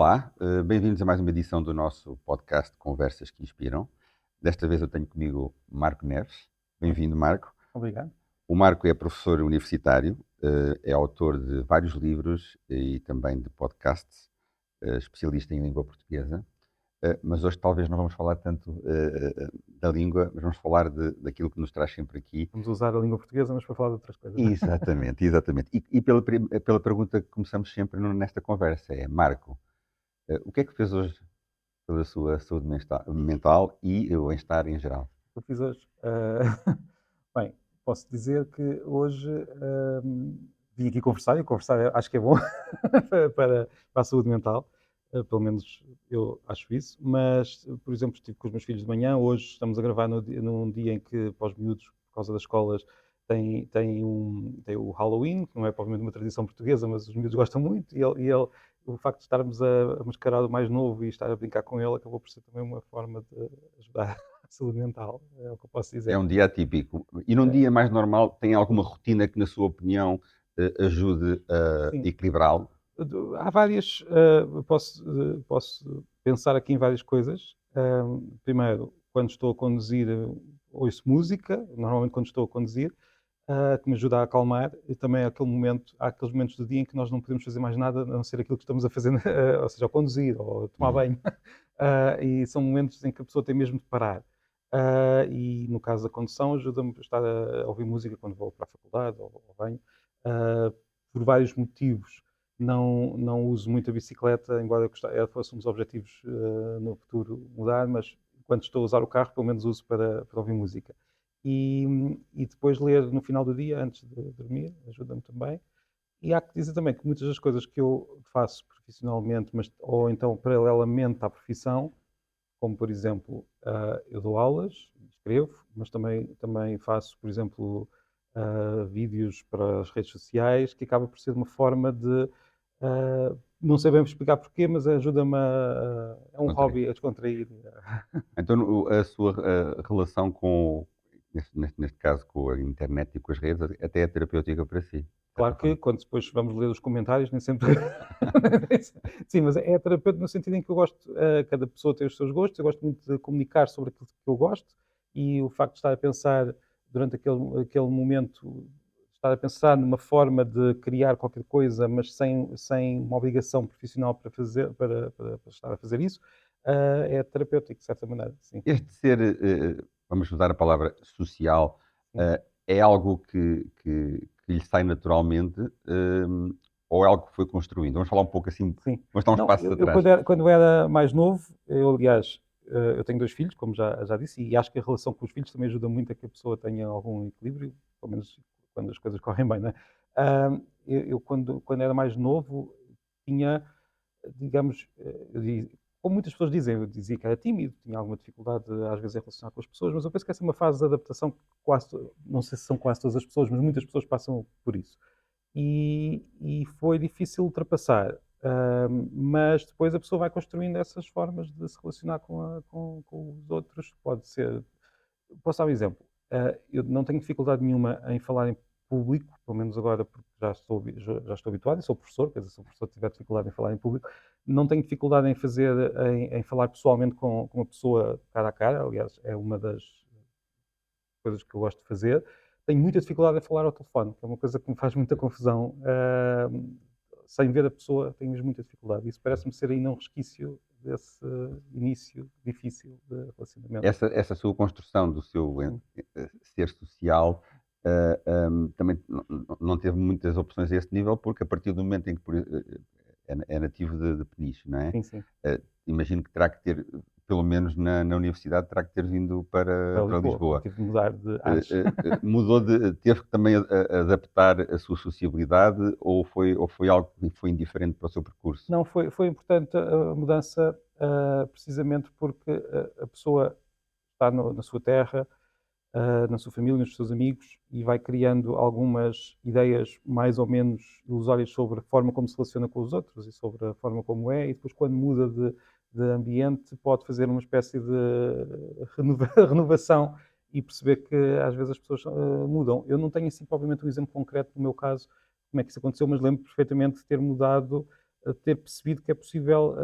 Olá, bem-vindos a mais uma edição do nosso podcast Conversas que Inspiram. Desta vez eu tenho comigo Marco Neves. Bem-vindo, Marco. Obrigado. O Marco é professor universitário, é autor de vários livros e também de podcasts, especialista em língua portuguesa. Mas hoje talvez não vamos falar tanto da língua, mas vamos falar daquilo que nos traz sempre aqui. Vamos usar a língua portuguesa, mas para falar de outras coisas. Exatamente, exatamente. E pela pergunta que começamos sempre nesta conversa é, Marco, o que é que fez hoje pela sua saúde mental e o bem-estar em geral? Eu fiz hoje. Bem, posso dizer que hoje vim aqui conversar, e conversar acho que é bom para a saúde mental, pelo menos eu acho isso, mas, por exemplo, estive com os meus filhos de manhã, hoje estamos a gravar num dia em que, para os miúdos, por causa das escolas, tem o Halloween, que não é provavelmente uma tradição portuguesa, mas os miúdos gostam muito, o facto de estarmos a mascarar o mais novo e estar a brincar com ele acabou por ser também uma forma de ajudar a saúde mental, é o que eu posso É dizer. um dia atípico. E num dia mais normal, tem alguma rotina que, na sua opinião, ajude a Sim, equilibrá-lo? há várias, posso pensar aqui em várias coisas. Primeiro, quando estou a conduzir, ouço música, normalmente quando estou a conduzir, que me ajuda a acalmar, e também há aqueles momentos do dia em que nós não podemos fazer mais nada a não ser aquilo que estamos a fazer, ou seja, a conduzir ou a tomar Uhum. banho. E são momentos em que a pessoa tem mesmo de parar. E no caso da condução, ajuda-me a estar a ouvir música quando vou para a faculdade ou ao banho, ah, por vários motivos. Não uso muito a bicicleta, embora fosse um dos objetivos no futuro mudar, mas quando estou a usar o carro, pelo menos uso para ouvir música. E depois ler no final do dia, antes de dormir, ajuda-me também. E há que dizer também que muitas das coisas que eu faço profissionalmente, mas, ou então paralelamente à profissão, como por exemplo, eu dou aulas, escrevo, mas também faço, por exemplo, vídeos para as redes sociais, que acaba por ser uma forma de, não sei bem explicar porquê, mas ajuda-me é um Contraí. hobby a descontrair. Então, a sua relação com, neste caso, com a internet e com as redes, até é terapêutica para si, de certa Claro que forma. quando depois vamos ler os comentários, nem sempre. Sim, mas é terapeuta no sentido em que eu gosto, cada pessoa tem os seus gostos, eu gosto muito de comunicar sobre aquilo que eu gosto e o facto de estar a pensar durante aquele momento, estar a pensar numa forma de criar qualquer coisa, mas sem uma obrigação profissional para fazer, para estar a fazer isso, é terapêutico, de certa maneira, sim. Este ser, vamos usar a palavra social, Sim. é algo que lhe sai naturalmente, ou é algo que foi construindo? Vamos falar um pouco assim, Sim. vamos dar uns Não, passos eu atrás. quando era mais novo, eu aliás, eu tenho 2 filhos, como já disse, e acho que a relação com os filhos também ajuda muito a que a pessoa tenha algum equilíbrio, pelo menos quando as coisas correm bem, não é? Eu quando era mais novo tinha, digamos, como muitas pessoas dizem, eu dizia que era tímido, tinha alguma dificuldade às vezes em relacionar com as pessoas, mas eu penso que essa é uma fase de adaptação que não sei se são quase todas as pessoas, mas muitas pessoas passam por isso. E foi difícil ultrapassar. Mas depois a pessoa vai construindo essas formas de se relacionar com os outros. Pode ser. Posso dar um exemplo? Eu não tenho dificuldade nenhuma em falar em público, pelo menos agora, porque já estou habituado, e sou professor, quer dizer, se o professor tiver dificuldade em falar em público, não tenho dificuldade em falar pessoalmente com uma pessoa cara a cara. Aliás, é uma das coisas que eu gosto de fazer. Tenho muita dificuldade em falar ao telefone, que é uma coisa que me faz muita confusão. Sem ver a pessoa, tenho mesmo muita dificuldade. Isso parece-me ser ainda um resquício desse início difícil de relacionamento. Essa sua construção do seu Sim, ser social, também não teve muitas opções a esse nível, porque a partir do momento em que é nativo de Peniche, não é? sim, sim. Imagino que terá que ter, pelo menos na universidade, terá que ter vindo Para para Lisboa, Lisboa. tive de mudar de ares. Teve que também adaptar a sua sociabilidade, ou foi algo que foi indiferente para o seu percurso? Não, foi importante a mudança, precisamente porque a pessoa está na sua terra, na sua família, nos seus amigos, e vai criando algumas ideias mais ou menos ilusórias sobre a forma como se relaciona com os outros e sobre a forma como é, e depois, quando muda de ambiente, pode fazer uma espécie de renovação e perceber que às vezes as pessoas mudam. Eu não tenho assim, propriamente, um exemplo concreto no meu caso, como é que isso aconteceu, mas lembro perfeitamente de ter mudado. ter percebido que é possível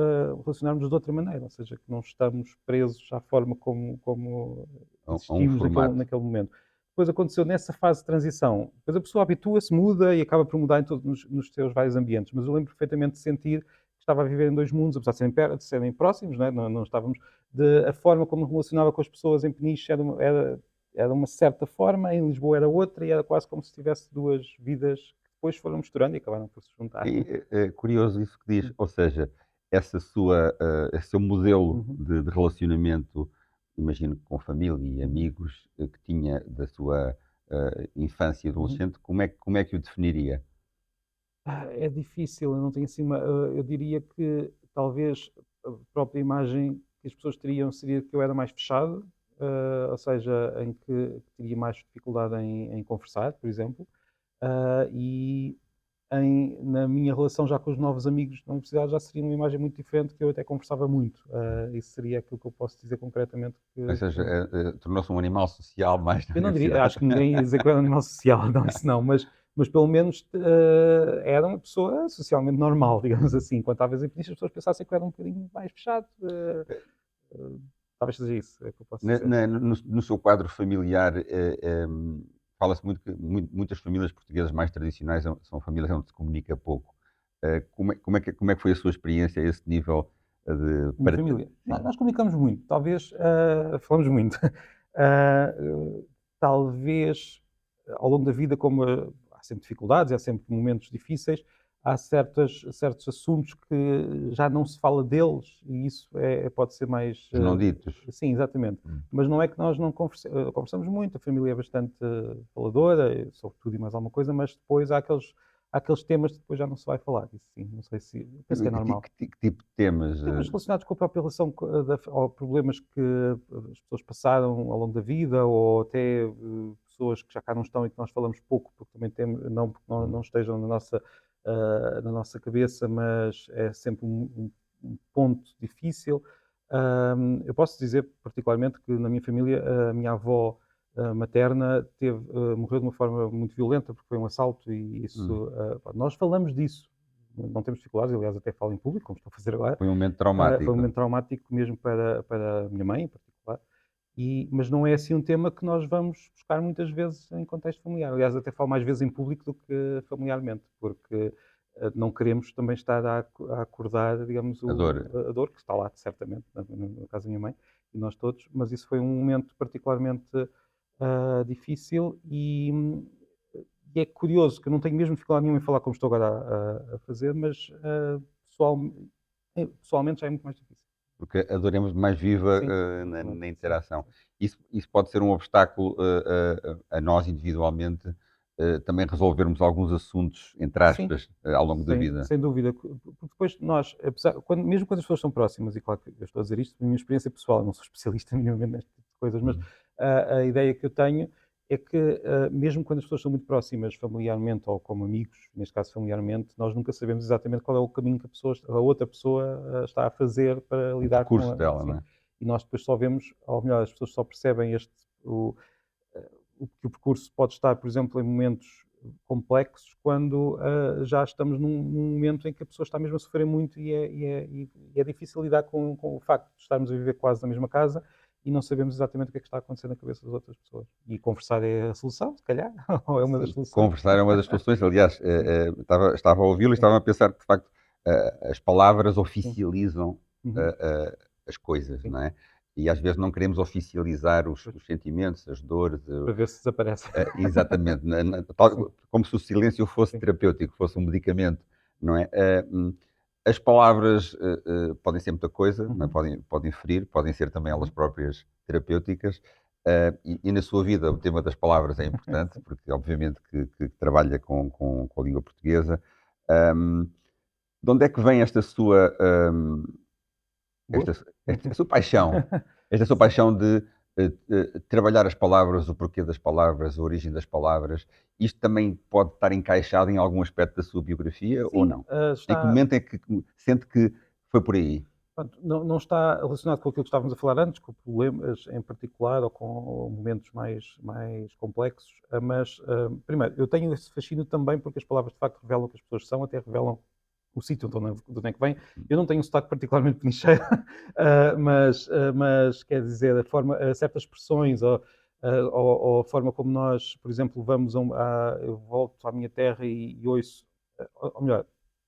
relacionarmos de outra maneira, ou seja, que não estamos presos à forma como A um existimos formato. naquele momento. Depois aconteceu nessa fase de transição. Depois a pessoa habitua-se, muda e acaba por mudar nos seus vários ambientes. Mas eu lembro perfeitamente de sentir que estava a viver em dois mundos, apesar de serem próximos, não estávamos. A forma como me relacionava com as pessoas em Peniche era uma certa forma, em Lisboa era outra, e era quase como se tivesse duas vidas que depois foram misturando e acabaram por se juntar. É curioso isso que diz, ou seja, esse seu modelo Uhum. de relacionamento, imagino que com família e Uhum. amigos que tinha da sua infância e Uhum. adolescente, como é que o definiria? É difícil, eu não tenho assim eu diria que talvez a própria imagem que as pessoas teriam seria que eu era mais fechado, ou seja, em que teria mais dificuldade em conversar, por exemplo, e na minha relação já com os novos amigos da universidade já seria uma imagem muito diferente, que eu até conversava muito. Isso seria aquilo que eu posso dizer concretamente Ou seja, tornou-se um animal social mais na eu não diria, universidade. acho que ninguém ia dizer que eu era um animal social, não, isso não, mas pelo menos era uma pessoa socialmente normal, digamos Uhum. assim. Enquanto talvez em Peniche as pessoas pensassem que eu era um bocadinho mais fechado. Uh, Talvez seja isso, é o que eu posso dizer. No seu quadro familiar, fala-se muito que muitas famílias portuguesas mais tradicionais são famílias onde se comunica pouco. Como é que foi a sua experiência a esse nível de Minha família. sim, Nós comunicamos muito, talvez falamos muito. Talvez ao longo da vida, como há sempre dificuldades, há sempre momentos difíceis, há certos assuntos que já não se fala deles e isso pode ser mais. os não ditos? Sim, exatamente. Hum. Mas não é que nós não conversamos muito, a família é bastante faladora, sobre tudo e mais alguma coisa, mas depois há aqueles temas que depois já não se vai falar. Isso sim, não sei se. Penso que é normal. Que tipo de temas? Temas relacionados com a própria relação, ou problemas que as pessoas passaram ao longo da vida, ou até pessoas que já cá não estão e que nós falamos pouco, porque também temos, não porque não estejam na nossa cabeça, mas é sempre um ponto difícil. Eu posso dizer particularmente que na minha família, a minha avó materna morreu de uma forma muito violenta, porque foi um assalto, e Hum. isso, nós falamos disso, não temos dificuldades, aliás, até falo em público, como estou a fazer agora. Foi um momento Foi um traumático. momento traumático mesmo para a minha mãe, em particular, mas não é assim um tema que nós vamos buscar muitas vezes em contexto familiar. Aliás, até falo mais vezes em público do que familiarmente, porque não queremos também estar a acordar, digamos, A dor. a dor, que está lá, certamente, no caso da minha mãe e nós todos, mas isso foi um momento particularmente difícil, e é curioso que eu não tenho mesmo dificuldade nenhuma em falar como estou agora a fazer, mas pessoal, pessoalmente já é muito mais difícil. Porque a dor é muito mais viva Sim, exatamente. na Sim, interação. sim. Isso pode ser um obstáculo a nós individualmente também resolvermos alguns assuntos, entre Sim, aspas, ao longo da vida. sem dúvida. Porque depois nós, mesmo quando as pessoas são próximas, e claro que eu estou a dizer isto da minha experiência pessoal, eu não sou especialista minimamente neste tipo de coisas, mas Uhum. a ideia que eu tenho é que, mesmo quando as pessoas são muito próximas familiarmente ou como amigos, neste caso familiarmente, nós nunca sabemos exatamente qual é o caminho que a outra pessoa está a fazer para O lidar com percurso dela, não assim. é? E nós depois só vemos, ou melhor, as pessoas só percebem que o percurso pode estar, por exemplo, em momentos complexos, quando já estamos num momento em que a pessoa está mesmo a sofrer muito, e é difícil lidar com o facto de estarmos a viver quase na mesma casa e não sabemos exatamente o que é que está acontecendo na cabeça das outras pessoas. E conversar é a solução, se calhar, ou é uma das soluções. Conversar é uma das soluções. Aliás, estava a ouvi-lo e Sim, estava a pensar que, de facto, as palavras sim, oficializam uhum, as coisas, sim, não é? E às vezes não queremos oficializar os pois, sentimentos, as dores, para ver se desaparece. exatamente, Sim, como se o silêncio fosse sim, terapêutico, fosse um sim, medicamento, não é? As palavras podem ser muita coisa, não é? uhum, Podem ferir, podem ser também elas uhum, próprias terapêuticas. E na sua vida o tema das palavras é importante, sim. porque obviamente que trabalha com a língua portuguesa. Ahm, de onde é que vem esta, Gosto? esta sua paixão? Esta sua Sim. paixão de trabalhar as palavras, o porquê das palavras, a origem das palavras. Isto também pode estar encaixado em algum aspecto da sua biografia ou Sim, não? Em que está. momento é que sente que foi por aí? Pronto, não está relacionado com aquilo que estávamos a falar antes, com problemas em particular ou com momentos mais complexos, mas, primeiro, eu tenho esse fascínio também porque as palavras de facto revelam o que as pessoas são, até revelam o sítio de onde é que vem. Eu não tenho um sotaque particularmente penicheiro, mas quer dizer, certas expressões ou a forma como nós, por exemplo, eu volto à minha terra e ouço, ou melhor,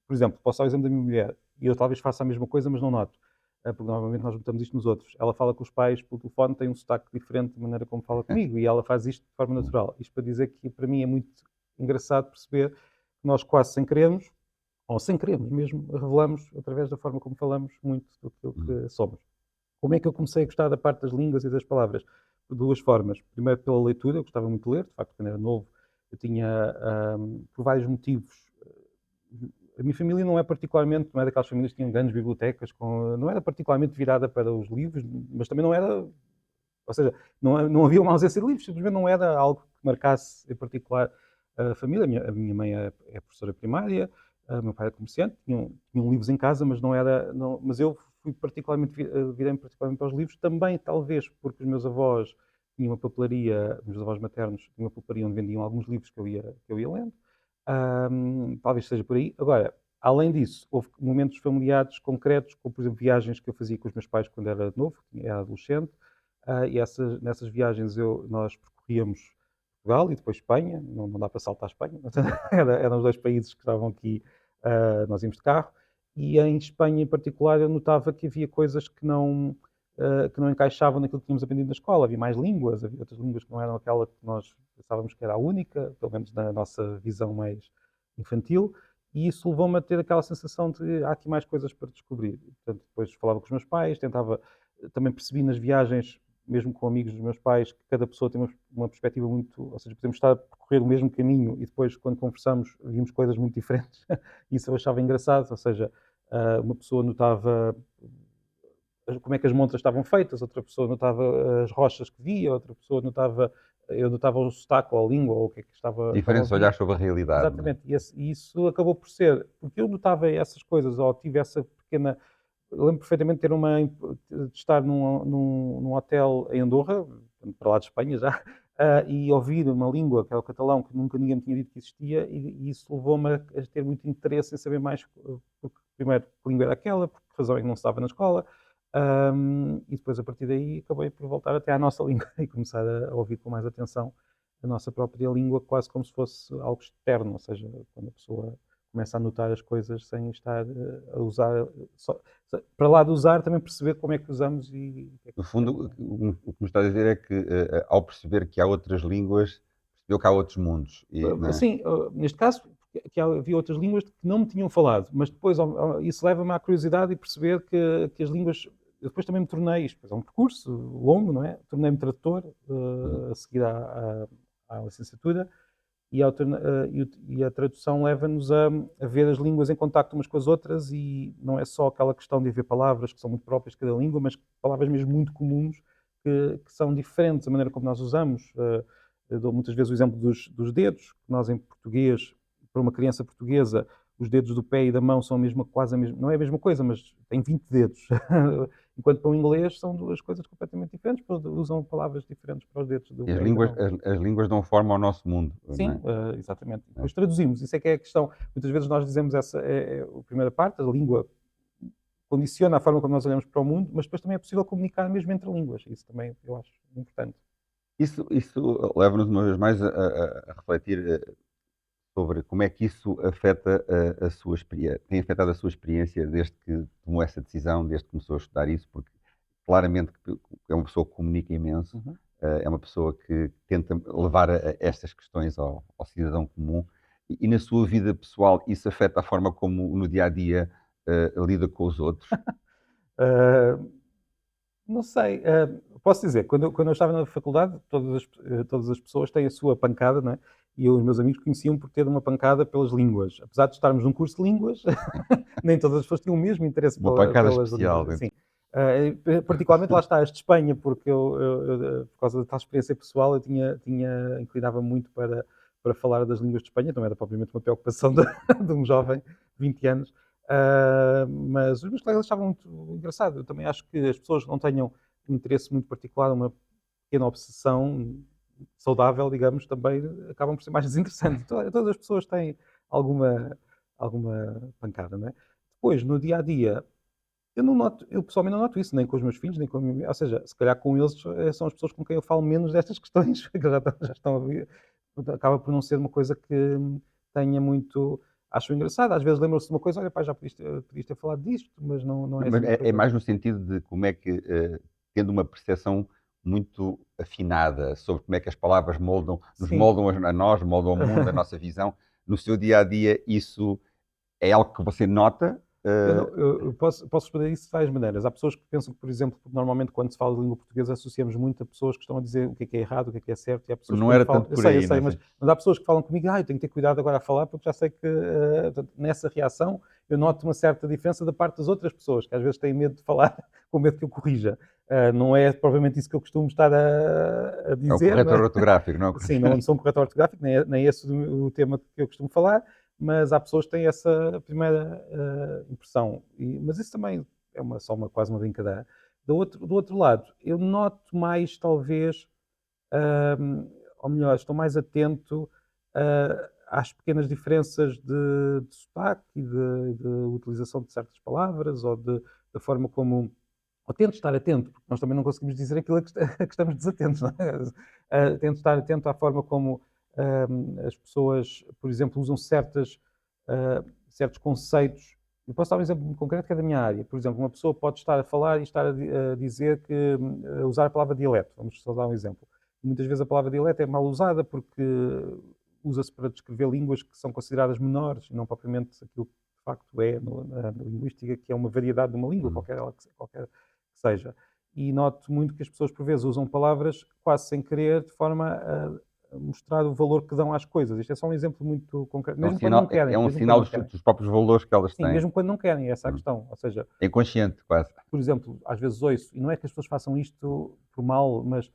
por exemplo, posso dar o exemplo da minha mulher, e eu talvez faça a mesma coisa, mas não noto, porque normalmente nós notamos isto nos outros. Ela fala com os pais pelo telefone, tem um sotaque diferente da maneira como fala comigo, e ela faz isto de forma natural. Isto para dizer que para mim é muito engraçado perceber que nós quase sem querermos, ou sem querermos mesmo, revelamos através da forma como falamos muito do que somos. Como é que eu comecei a gostar da parte das línguas e das palavras? De duas formas. Primeiro pela leitura, eu gostava muito de ler, de facto, quando era novo, eu tinha, por vários motivos, a minha família não é daquelas famílias que tinham grandes bibliotecas, não era particularmente virada para os livros, mas também não era, ou seja, não havia uma ausência de livros, simplesmente não era algo que marcasse em particular a família. A minha mãe é professora primária, o meu pai é comerciante, tinham livros em casa, mas não era, não, mas eu virei-me particularmente para os livros, também talvez porque os meus avós tinham uma papelaria, os meus avós maternos tinham uma papelaria onde vendiam alguns livros que eu ia lendo. Talvez seja por aí. Agora, além disso, houve momentos familiares concretos, como por exemplo viagens que eu fazia com os meus pais quando era novo, era adolescente, e nessas viagens nós percorríamos Portugal e depois Espanha, não dá para saltar a Espanha, eram os dois países que estavam aqui, nós íamos de carro, e em Espanha em particular eu notava que havia coisas que não encaixavam naquilo que tínhamos aprendido na escola. Havia mais línguas, havia outras línguas que não eram aquela que nós pensávamos que era a única, pelo menos na nossa visão mais infantil, e isso levou-me a ter aquela sensação de há aqui mais coisas para descobrir. Portanto, depois falava com os meus pais, também percebi nas viagens, mesmo com amigos dos meus pais, que cada pessoa tem uma perspectiva muito, ou seja, podemos estar a percorrer o mesmo caminho e depois, quando conversamos, vimos coisas muito diferentes. Isso eu achava engraçado, ou seja, uma pessoa notava como é que as montas estavam feitas, outra pessoa notava as rochas que via, eu notava o sotaque ou a língua ou o que é que estava a Diferentes ouvir. olhares sobre a realidade, não é? Exatamente, e isso acabou por ser, porque eu notava essas coisas, ou tive essa pequena. Eu lembro perfeitamente de estar num hotel em Andorra, para lá de Espanha já, e ouvir uma língua, que é o catalão, que nunca ninguém me tinha dito que existia, e isso levou-me a ter muito interesse em saber mais, porque, primeiro, que língua era aquela, por que razão é que não se estava na escola, e depois, a partir daí, acabei por voltar até à nossa língua e começar a ouvir com mais atenção a nossa própria língua, quase como se fosse algo externo, ou seja, quando a pessoa começa a notar as coisas sem estar a usar, para lá de usar, também perceber como é que usamos e o que é que No queremos. fundo, o que me está a dizer é que, ao perceber que há outras línguas, percebeu que há outros mundos, não é? Sim, neste caso, que havia outras línguas que não me tinham falado, mas depois isso leva-me à curiosidade e perceber que as línguas. Eu depois também me tornei, isto depois é um percurso longo, não é? Tornei-me tradutor Uhum. a seguir à licenciatura e a tradução leva-nos a ver as línguas em contacto umas com as outras e não é só aquela questão de haver palavras que são muito próprias de cada língua, mas palavras mesmo muito comuns que são diferentes da maneira como nós usamos. Eu dou muitas vezes o exemplo dos dedos, que nós em português, para uma criança portuguesa, os dedos do pé e da mão são quase a mesma, não é a mesma coisa, mas tem 20 dedos. Enquanto para o inglês são duas coisas completamente diferentes, usam palavras diferentes para os dedos do E as pé e da línguas, mão. as línguas dão forma ao nosso mundo, não Sim, é? exatamente. É. Depois traduzimos, isso é que é a questão. Muitas vezes nós dizemos essa é a primeira parte, a língua condiciona a forma como nós olhamos para o mundo, mas depois também é possível comunicar mesmo entre línguas. Isso também eu acho importante. Isso leva-nos uma vez mais a refletir sobre como é que isso afeta a sua experiência, tem afetado a sua experiência desde que tomou essa decisão, desde que começou a estudar isso, porque claramente que é uma pessoa que comunica imenso, Uhum. é uma pessoa que tenta levar estas questões ao cidadão comum e na sua vida pessoal isso afeta a forma como no dia a dia lida com os outros. Uh, não sei, posso dizer, quando eu estava na faculdade, todas as pessoas têm a sua pancada, não é? E os meus amigos conheciam por ter uma pancada pelas línguas. Apesar de estarmos num curso de línguas, nem todas as pessoas tinham o mesmo interesse Uma pancada pelas especial línguas. dentro. Assim, particularmente lá está as de Espanha, porque por causa da tal experiência pessoal, inclinava muito para falar das línguas de Espanha, não era propriamente uma preocupação de um jovem de 20 anos. Mas os meus colegas achavam muito engraçado. Eu também acho que as pessoas não tenham um interesse muito particular, uma pequena obsessão saudável, digamos, também acabam por ser mais desinteressantes. Todas as pessoas têm alguma. alguma pancada, não é? Depois, no dia a dia, eu não noto, eu pessoalmente não noto isso, nem com os meus filhos, nem com a minha mulher. Ou seja, se calhar com eles são as pessoas com quem eu falo menos destas questões, que já estão a ver. Portanto, acaba por não ser uma coisa que tenha muito. Acho engraçado, às vezes lembram-se de uma coisa, olha, pá, já podias ter falado disto, mas não é Mas assim uma é coisa. mais no sentido de como é que, tendo uma percepção muito afinada sobre como é que as palavras nos Sim, moldam a nós, moldam o mundo, a nossa visão, no seu dia a dia, isso é algo que você nota? eu posso responder isso de várias maneiras. Há pessoas que pensam que, por exemplo, normalmente quando se fala de língua portuguesa associamos muito a pessoas que estão a dizer o que é errado, o que é certo, e há pessoas que Não quando era falam, tanto por aí, eu não sei, é? Sim. mas há pessoas que falam comigo, eu tenho que ter cuidado agora a falar, porque já sei que portanto, nessa reação eu noto uma certa diferença da parte das outras pessoas, que às vezes têm medo de falar, com medo que eu corrija. Não é provavelmente isso que eu costumo estar a É o dizer, não corretor é? ortográfico, não é? Sim, não sou um corretor ortográfico, nem é esse o tema que eu costumo falar, mas há pessoas que têm essa primeira impressão. Mas isso também é quase uma brincadeira. Do outro lado, eu noto mais, talvez, ou melhor, estou mais atento às pequenas diferenças de sotaque e de utilização de certas palavras ou da forma como. Ou tento estar atento, porque nós também não conseguimos dizer aquilo a que, a que estamos desatentos, não é? Tento estar atento à forma como as pessoas, por exemplo, usam certos conceitos. Eu posso dar um exemplo muito concreto que é da minha área. Por exemplo, uma pessoa pode estar a falar e estar a dizer que usar a palavra dialeto. Vamos só dar um exemplo. Muitas vezes a palavra dialeto é mal usada porque usa-se para descrever línguas que são consideradas menores e não propriamente aquilo que de facto é na linguística, que é uma variedade de uma língua, Uhum. qualquer que seja. E noto muito que as pessoas, por vezes, usam palavras quase sem querer, de forma a mostrar o valor que dão às coisas. Isto é só um exemplo muito concreto, mesmo quando não É querem, um mesmo quando sinal não querem. dos próprios valores que elas Sim, têm. mesmo quando não querem, essa é a Hum. questão. Ou seja, É inconsciente, quase. por exemplo, às vezes ouço, e não é que as pessoas façam isto por mal, mas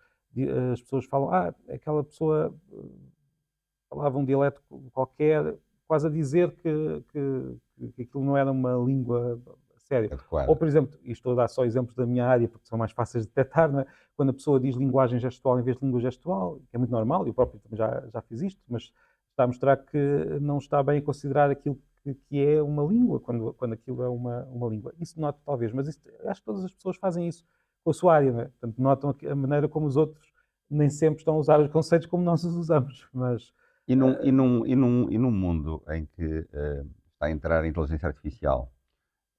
as pessoas falam, aquela pessoa falava um dialeto qualquer, quase a dizer que aquilo não era uma língua a sério. Ou, Adequada. por exemplo, e estou a dar só exemplos da minha área, porque são mais fáceis de detectar, não é? Quando a pessoa diz linguagem gestual em vez de língua gestual, que é muito normal, eu próprio também já fiz isto, mas está a mostrar que não está bem a considerar aquilo que é uma língua, quando aquilo é uma língua. Isso noto talvez, mas acho que todas as pessoas fazem isso com a sua área, não é? Portanto, notam a maneira como os outros nem sempre estão a usar os conceitos como nós os usamos, mas E num mundo em que está a entrar a inteligência artificial,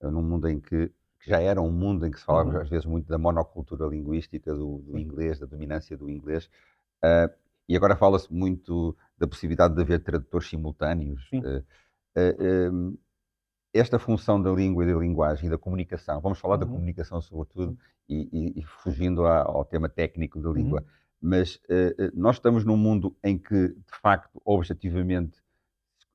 num mundo que já era um mundo em que se falava uhum, às vezes muito da monocultura linguística, do sim, inglês, da dominância do inglês, eh, e agora fala-se muito da possibilidade de haver tradutores simultâneos. sim, Eh, eh, Esta função da língua e da linguagem e da comunicação, vamos falar da uhum, comunicação sobretudo, sim, e fugindo ao tema técnico da língua, uhum. mas nós estamos num mundo em que, de facto, objetivamente,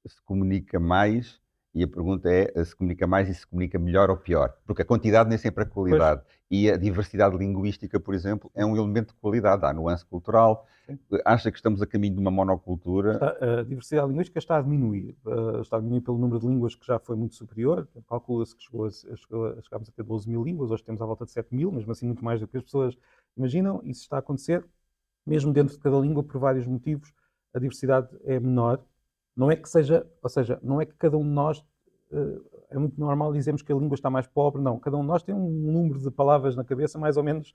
se comunica mais, e a pergunta é se comunica mais e se comunica melhor ou pior, porque a quantidade nem sempre é Pois, qualidade, e a diversidade linguística, por exemplo, é sim, um elemento de qualidade, há nuance cultural. sim. Acha que estamos a caminho de uma monocultura? A diversidade linguística está a diminuir pelo número de línguas que já foi muito superior. Calcula-se que chegámos a ter 12 mil línguas, hoje temos à volta de 7 mil, mesmo assim muito mais do que as pessoas imaginam. Isso está a acontecer, mesmo dentro de cada língua, por vários motivos, a diversidade é menor. Não é que seja, ou seja, não é que cada um de nós, é muito normal dizermos que a língua está mais pobre, não. Cada um de nós tem um número de palavras na cabeça mais ou menos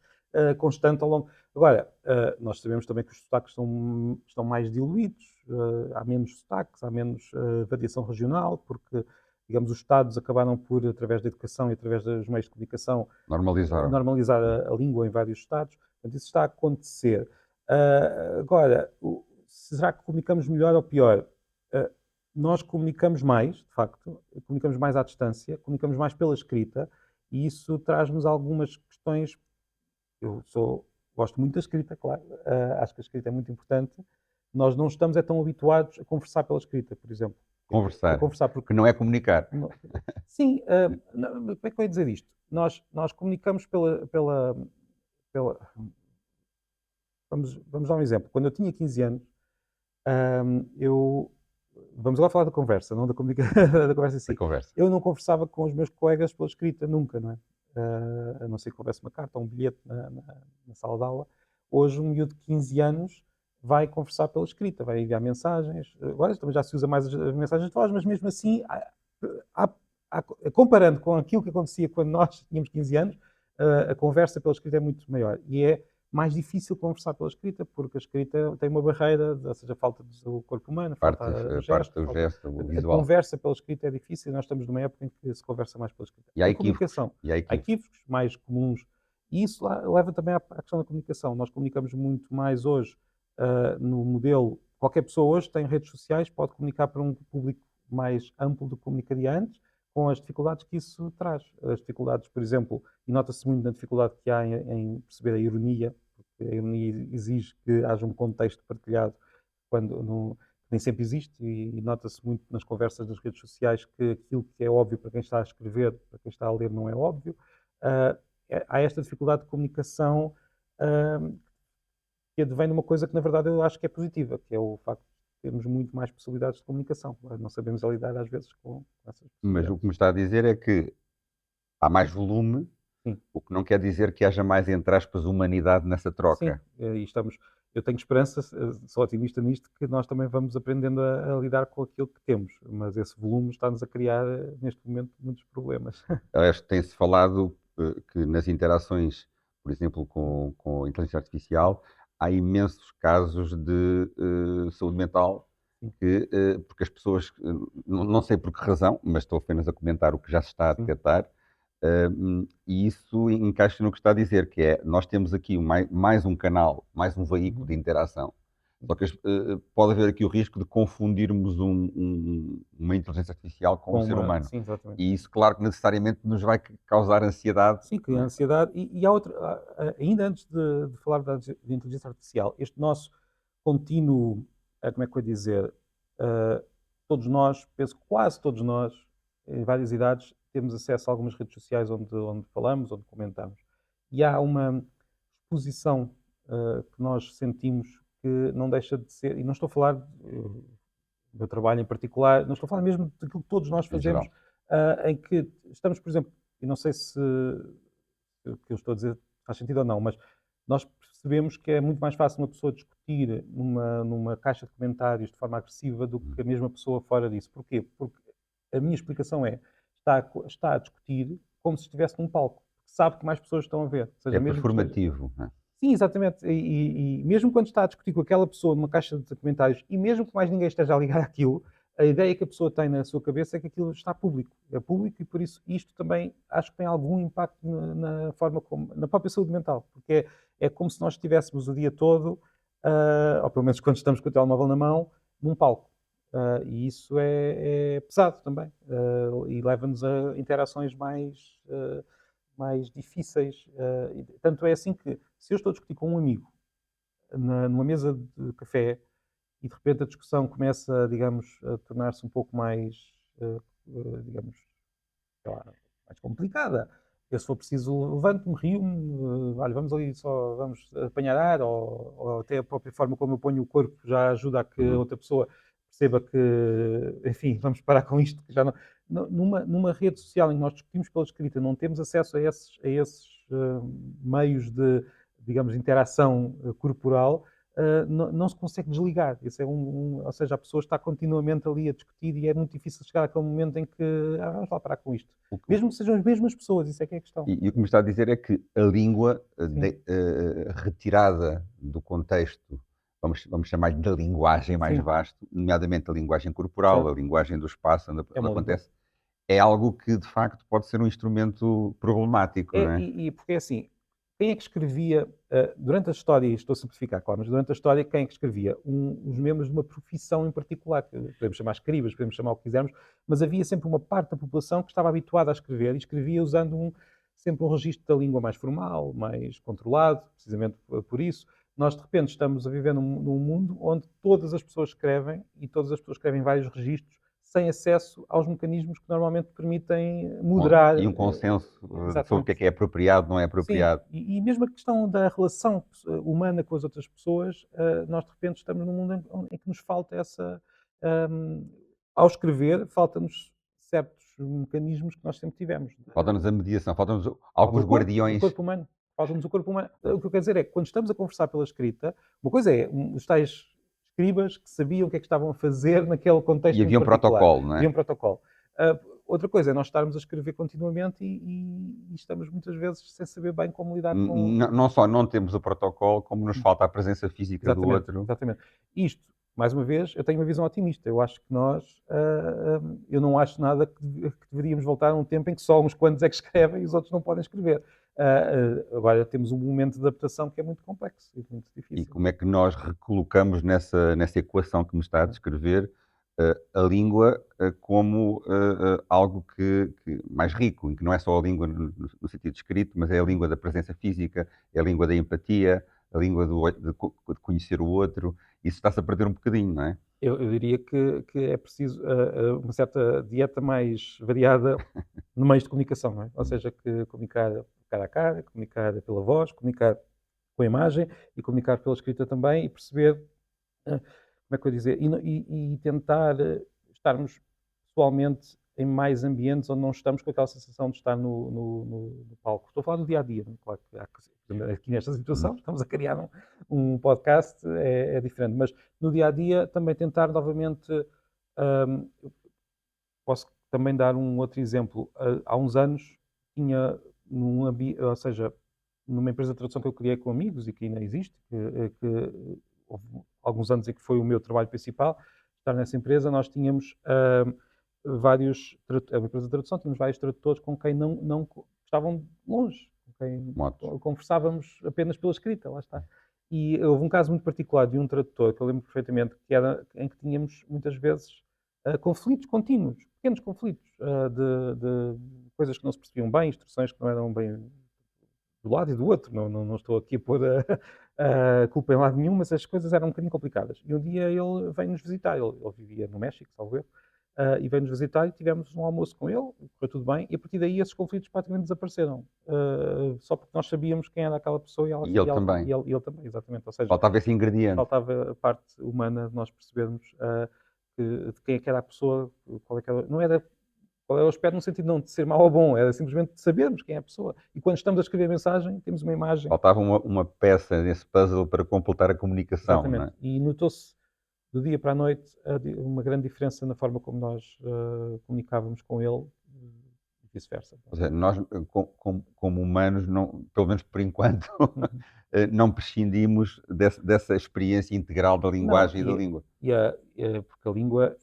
constante ao longo. Agora, nós sabemos também que os sotaques estão mais diluídos, há menos sotaques, há menos variação regional, porque, digamos, os Estados acabaram por, através da educação e através dos meios de comunicação, Normalizaram. normalizar a língua em vários Estados. Portanto, isso está a acontecer. Agora, será que comunicamos melhor ou pior? Uh, Nós comunicamos mais, de facto, comunicamos mais à distância, comunicamos mais pela escrita, e isso traz-nos algumas questões. Gosto muito da escrita, claro, acho que a escrita é muito importante. Nós não estamos tão habituados a conversar pela escrita, por exemplo. A Conversar, conversar, porque que não é comunicar. não- sim, como é que eu ia dizer isto? Nós comunicamos pela. Vamos dar um exemplo. Quando eu tinha 15 anos, eu. Vamos agora falar da conversa, não da, da conversa em Da si. conversa. Eu não conversava com os meus colegas pela escrita, nunca, não é? A não ser que houvesse uma carta ou um bilhete na sala de aula. Hoje, um miúdo de 15 anos vai conversar pela escrita, vai enviar mensagens. Agora também já se usa mais as mensagens de voz, mas mesmo assim há- comparando com aquilo que acontecia quando nós tínhamos 15 anos, a conversa pela escrita é muito maior. E é mais difícil conversar pela escrita, porque a escrita tem uma barreira, ou seja, falta do corpo humano, falta o parte gesto, do gesto, o a visual. conversa pela escrita é difícil, nós estamos numa época em que se conversa mais pela escrita. E há A equívocos. comunicação, E há há equívocos. equívocos mais comuns, e isso leva também à questão da comunicação. Nós comunicamos muito mais hoje no modelo. Qualquer pessoa hoje tem redes sociais, pode comunicar para um público mais amplo do que comunicaria antes, com as dificuldades que isso traz. As dificuldades, por exemplo, e nota-se muito na dificuldade que há em perceber a ironia, porque a ironia exige que haja um contexto partilhado, quando nem sempre existe, e nota-se muito nas conversas das redes sociais que aquilo que é óbvio para quem está a escrever, para quem está a ler, não é óbvio. Uh, Há esta dificuldade de comunicação que advém de uma coisa que, na verdade, eu acho que é positiva, que é o facto de termos muito mais possibilidades de comunicação. Não sabemos lidar, às vezes, com essas Mas o possibilidades. que me está a dizer é que há mais volume, Sim. o que não quer dizer que haja mais, entre aspas, humanidade nessa troca. Sim, e eu tenho esperança, sou otimista nisto, que nós também vamos aprendendo a lidar com aquilo que temos, mas esse volume está-nos a criar, neste momento, muitos problemas. Aliás, tem-se falado que nas interações, por exemplo, com a inteligência artificial, há imensos casos de saúde mental, porque as pessoas, não sei por que razão, mas estou apenas a comentar o que já se está a Sim. detectar, e isso encaixa no que está a dizer, que é, nós temos aqui mais um canal, mais um veículo de interação, só que pode haver aqui o risco de confundirmos uma inteligência artificial com um ser humano. Sim, exatamente. E isso, claro, que necessariamente nos vai causar ansiedade. Sim, que a ansiedade. E há outra, ainda antes de falar de inteligência artificial, este nosso contínuo, como é que eu ia dizer, todos nós, penso que quase todos nós, em várias idades, temos acesso a algumas redes sociais onde falamos, onde comentamos. E há uma exposição que nós sentimos que não deixa de ser, e não estou a falar do meu trabalho em particular, não estou a falar mesmo daquilo que todos nós Em fazemos, geral. em que estamos, por exemplo, e não sei se o que eu estou a dizer faz sentido ou não, mas nós percebemos que é muito mais fácil uma pessoa discutir numa caixa de comentários de forma agressiva do que a mesma pessoa fora disso. Porquê? Porque a minha explicação é, está a discutir como se estivesse num palco. Sabe que mais pessoas estão a ver. Ou seja, É mesmo que esteja... performativo. Não é? Sim, exatamente. E mesmo quando está a discutir com aquela pessoa numa caixa de comentários, e mesmo que mais ninguém esteja a ligar àquilo, a ideia que a pessoa tem na sua cabeça é que aquilo está público. É público e por isso isto também acho que tem algum impacto na forma como, na própria saúde mental. Porque é como se nós estivéssemos o dia todo, ou pelo menos quando estamos com o telemóvel na mão, num palco. E isso é pesado também. E leva-nos a interações mais difíceis. Tanto é assim que, se eu estou a discutir com um amigo numa mesa de café e de repente a discussão começa, digamos, a tornar-se um pouco mais, digamos, sei lá, mais complicada. Eu, se for preciso, levanto-me, rio-me, olha, vamos ali só, vamos apanhar ar, ou até a própria forma como eu ponho o corpo já ajuda a que a outra pessoa perceba que, enfim, vamos parar com isto, que já não... Numa rede social em que nós discutimos pela escrita, não temos acesso a esses meios de, digamos, de interação corporal, não se consegue desligar. Isso é ou seja, a pessoa está continuamente ali a discutir e é muito difícil chegar àquele momento em que vamos lá parar com isto. Mesmo que sejam as mesmas pessoas, isso é que é a questão. E o que me está a dizer é que a língua retirada do contexto, vamos chamar-lhe da linguagem mais vasto, nomeadamente a linguagem corporal, a linguagem do espaço onde acontece, é algo que de facto pode ser um instrumento problemático, não é? E porque é assim, quem é que escrevia, durante a história, e estou a simplificar, claro, mas durante a história, quem é que escrevia? Os membros de uma profissão em particular, que podemos chamar escribas, podemos chamar o que quisermos, mas havia sempre uma parte da população que estava habituada a escrever e escrevia usando sempre um registro da língua mais formal, mais controlado, precisamente por isso. Nós, de repente, estamos a viver num mundo onde todas as pessoas escrevem e todas as pessoas escrevem vários registros sem acesso aos mecanismos que normalmente permitem moderar. E um consenso sobre o que é apropriado, não é apropriado. Sim, e mesmo a questão da relação humana com as outras pessoas, nós de repente estamos num mundo em que nos falta essa. Ao escrever, falta-nos certos mecanismos que nós sempre tivemos. Falta-nos a mediação, falta-nos alguns guardiões. O corpo humano. Falta-nos o corpo humano. O que eu quero dizer é que quando estamos a conversar pela escrita, uma coisa é os tais escribas que sabiam o que é que estavam a fazer naquele contexto. E havia um protocolo, não é? Havia um protocolo. outra coisa é nós estarmos a escrever continuamente e estamos muitas vezes sem saber bem como lidar com. Não só não temos o protocolo, como nos falta a presença física do Exatamente, outro. exatamente. Isto, mais uma vez, eu tenho uma visão otimista. Eu acho que nós, eu não acho nada que deveríamos voltar a um tempo em que só uns quantos é que escrevem e os outros não podem escrever. Agora temos um momento de adaptação que é muito complexo e muito E difícil. como é que nós recolocamos nessa equação que me está a descrever a língua como algo mais rico, em que não é só a língua no sentido escrito, mas é a língua da presença física, é a língua da empatia, a língua de conhecer o outro. Isso está-se a perder um bocadinho, não é? Eu diria que é preciso uma certa dieta mais variada no meio de comunicação, não é? Ou seja, que comunicar cara a cara, comunicar pela voz, comunicar com a imagem e comunicar pela escrita também e perceber, como é que eu ia dizer, e tentar estarmos pessoalmente em mais ambientes onde não estamos com aquela sensação de estar no palco. Estou a falar do dia a dia, não é? Claro que aqui nesta situação estamos a criar um podcast, é diferente, mas no dia a dia também tentar novamente. Eu posso também dar um outro exemplo. Há uns anos tinha ou seja, numa empresa de tradução que eu criei com amigos e que ainda existe, que houve alguns anos em que foi o meu trabalho principal, estar nessa empresa, nós tínhamos é uma empresa de tradução, tínhamos vários tradutores com quem não estavam longe, com quem Motos. conversávamos apenas pela escrita, lá está. E houve um caso muito particular de um tradutor, que eu lembro perfeitamente, em que tínhamos muitas vezes conflitos contínuos, pequenos conflitos, de coisas que não se percebiam bem, instruções que não eram bem do lado e do outro. Não estou aqui a pôr a culpa em lado nenhum, mas as coisas eram um bocadinho complicadas. E um dia ele veio-nos visitar, ele vivia no México, salvo erro, e veio-nos visitar e tivemos um almoço com ele, correu tudo bem, e a partir daí esses conflitos praticamente desapareceram. Só porque nós sabíamos quem era aquela pessoa E ele também. e ele também, exatamente. Ou seja, Faltava esse ingrediente. faltava a parte humana de nós percebermos de quem é que era a pessoa, qual é que era, não era qual é o aspecto no sentido não de ser mau ou bom, era simplesmente de sabermos quem é a pessoa. E quando estamos a escrever a mensagem, temos uma imagem. Faltava uma peça nesse puzzle para completar a comunicação, não é? Exatamente. E notou-se do dia para a noite uma grande diferença na forma como nós comunicávamos com ele e vice-versa. Ou seja, nós, como humanos, não, pelo menos por enquanto, não prescindimos dessa experiência integral da Não, linguagem e da língua. porque a língua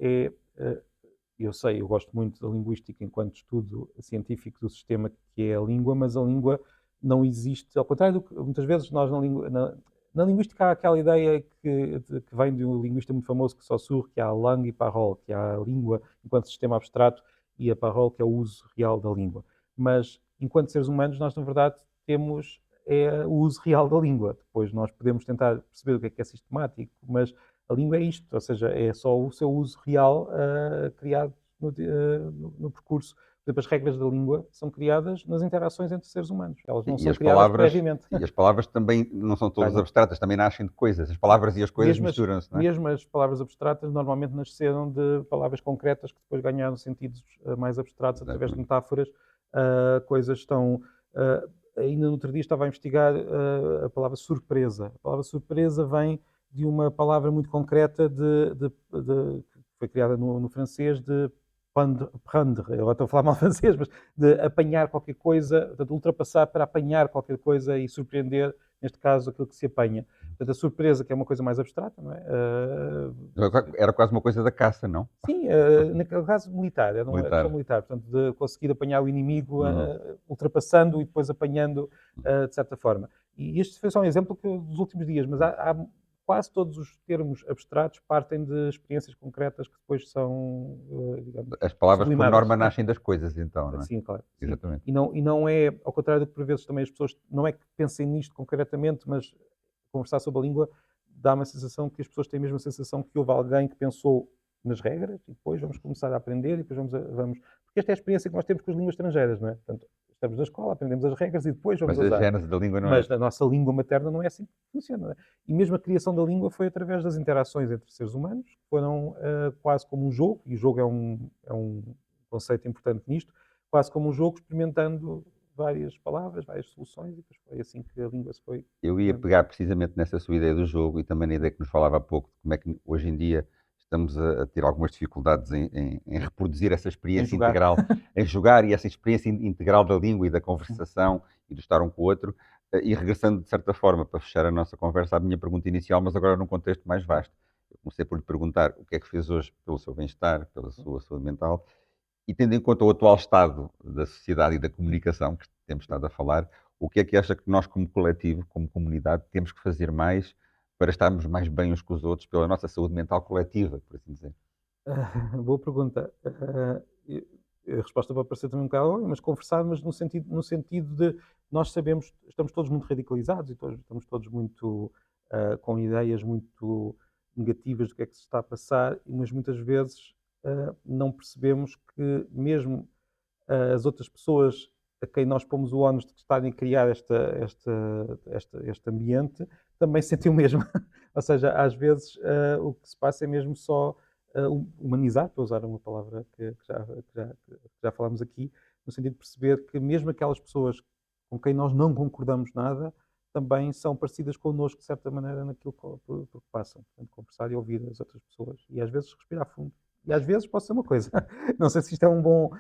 eu sei, eu gosto muito da linguística enquanto estudo científico do sistema que é a língua, mas a língua não existe, ao contrário do que muitas vezes nós na linguística há aquela ideia que vem de um linguista muito famoso, que Saussure, que há a langue e parole, que há a língua enquanto sistema abstrato e a parole, que é o uso real da língua. Mas, enquanto seres humanos, nós, na verdade, temos o uso real da língua. Depois nós podemos tentar perceber o que é sistemático, mas a língua é isto, ou seja, é só o seu uso real criado no percurso. Por exemplo, as regras da língua são criadas nas interações entre seres humanos. Elas não são criadas previamente. E as palavras também não são todas abstratas, também nascem de coisas. As palavras e as coisas misturam-se, não é? Mesmo as palavras abstratas normalmente nasceram de palavras concretas que depois ganharam sentidos mais abstratos através de metáforas. Coisas estão... ainda no outro dia estava a investigar a palavra surpresa. A palavra surpresa vem de uma palavra muito concreta que foi criada no francês de prendre, eu agora estou a falar mal francês, mas de apanhar qualquer coisa, portanto, ultrapassar para apanhar qualquer coisa e surpreender, neste caso, aquilo que se apanha. Portanto, a surpresa, que é uma coisa mais abstrata, não é? Era quase uma coisa da caça, não? Sim, naquele caso militar, era uma questão militar, portanto, de conseguir apanhar o inimigo ultrapassando e depois apanhando de certa forma. E este foi só um exemplo dos últimos dias, mas há quase todos os termos abstratos partem de experiências concretas que depois são, digamos, as palavras por sublimadas. norma nascem das coisas, então, não é? Sim, claro. Sim. Exatamente. E não é, ao contrário do que por vezes também as pessoas, não é que pensem nisto concretamente, mas conversar sobre a língua dá uma sensação que as pessoas têm a mesma sensação que houve alguém que pensou nas regras e depois vamos começar a aprender e depois vamos... Porque esta é a experiência que nós temos com as línguas estrangeiras, não é? Portanto, estamos na escola, aprendemos as regras e depois vamos usar. Mas a gênese da língua não é. Mas na nossa língua materna não é assim que funciona. Não é? E mesmo a criação da língua foi através das interações entre seres humanos, que foram quase como um jogo, e o jogo é um conceito importante nisto, quase como um jogo, experimentando várias palavras, várias soluções, e depois foi assim que a língua se foi... Eu ia pegar precisamente nessa sua ideia do jogo e também na ideia que nos falava há pouco, de como é que hoje em dia estamos a ter algumas dificuldades em reproduzir essa Em experiência jogar. integral, em jogar e essa experiência integral da língua e da conversação e do estar um com o outro. E regressando, de certa forma, para fechar a nossa conversa, à minha pergunta inicial, mas agora num contexto mais vasto. Eu comecei por lhe perguntar o que é que fez hoje pelo seu bem-estar, pela sua saúde mental, e tendo em conta o atual estado da sociedade e da comunicação que temos estado a falar, o que é que acha que nós, como coletivo, como comunidade, temos que fazer mais para estarmos mais bem uns com os outros, pela nossa saúde mental coletiva, por assim dizer? Boa pergunta. A resposta pode parecer também um bocado óbvia, mas conversar, mas no sentido de nós sabemos, estamos todos muito radicalizados e estamos todos muito com ideias muito negativas do que é que se está a passar, mas muitas vezes não percebemos que mesmo as outras pessoas a quem nós pomos o ónus de estarem a criar este ambiente também sentem o mesmo. Ou seja, às vezes o que se passa é mesmo só humanizar, para usar uma palavra que já falámos aqui, no sentido de perceber que mesmo aquelas pessoas com quem nós não concordamos nada também são parecidas connosco, de certa maneira, naquilo por que passam. Portanto, conversar e ouvir as outras pessoas. E às vezes respirar fundo. E às vezes pode ser uma coisa. Não sei se isto é um bom.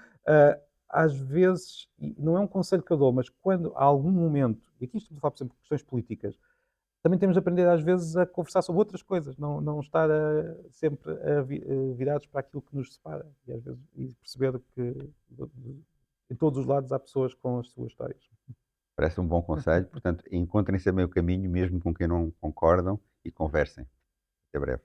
Às vezes, e não é um conselho que eu dou, mas quando há algum momento, e aqui estamos a falar, por exemplo, de questões políticas, também temos de aprender às vezes a conversar sobre outras coisas, não estar sempre virados para aquilo que nos separa. E às vezes e perceber que em todos os lados há pessoas com as suas histórias. Parece um bom conselho, portanto, encontrem-se a meio caminho, mesmo com quem não concordam, e conversem. Até breve.